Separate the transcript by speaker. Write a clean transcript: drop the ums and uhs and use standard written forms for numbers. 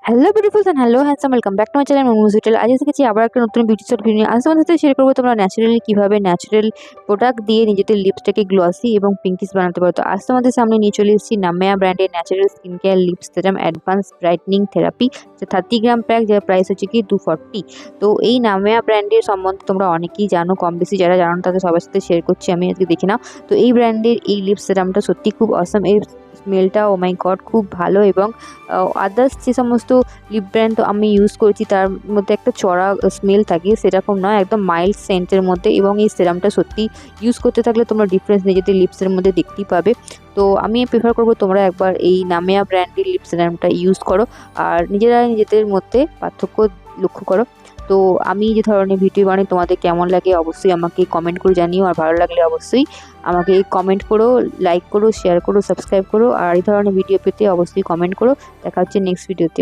Speaker 1: Hello beautifuls and hello handsome, welcome back to my channel momos hotel. আজ এসে গেছি আবার একটা নতুন বিউটি শট ভিডিও নিয়ে। আজ তোমাদের সাথে শেয়ার করবো তোমরা ন্যাচারালি কীভাবে ন্যাচারাল প্রোডাক্ট দিয়ে নিজেদের লিপসটাকে গ্লসি এবং পিঙ্কিশ বানাতে পারো। তো আজ তোমাদের সামনে নিয়ে চলে এসেছি নামেয়া ব্র্যান্ডের natural skin care lips serum advance brightening therapy, 30 gram pack, যার প্রাইস হচ্ছে কি 240। তো এই নামেয়া ব্র্যান্ডের সম্বন্ধে তোমরা অনেকেই জানো, কম বেশি যারা জানো তাদের সবার সাথে শেয়ার করছি আমি আজকে, দেখে নাও। তো এই ব্র্যান্ডের এই লিপস সিরামটা সত্যি খুব অসাম। এর স্মেলটা ও মাই গড খুব ভালো, এবং আদার্স যে সমস্ত লিপ ব্র্যান্ড আমি ইউজ করেছি তার মধ্যে একটা চড়া স্মেল থাকে, সেরকম নয়, একদম মাইল্ড সেন্টের মধ্যে। এবং এই সিরামটা সত্যি ইউজ করতে থাকলে তোমরা ডিফারেন্স নিজেদের লিপসের মধ্যে দেখতেই পাবে। তো আমি প্রেফার করবো তোমরা একবার এই নামেয়া ব্র্যান্ডের লিপ সিরামটা ইউজ করো আর নিজেদের মধ্যে পার্থক্য লক্ষ্য করো। তো আমি যে ধরনের ভিডিও বানাই তোমাদের কেমন লাগে অবশ্যই আমাকে কমেন্ট করে জানিও, আর ভালো লাগলে অবশ্যই আমাকে কমেন্ট করো, লাইক করো, শেয়ার করো, সাবস্ক্রাইব করো, আর এই ধরনের ভিডিও পেতে অবশ্যই কমেন্ট করো। দেখা হচ্ছে নেক্সট ভিডিওতে।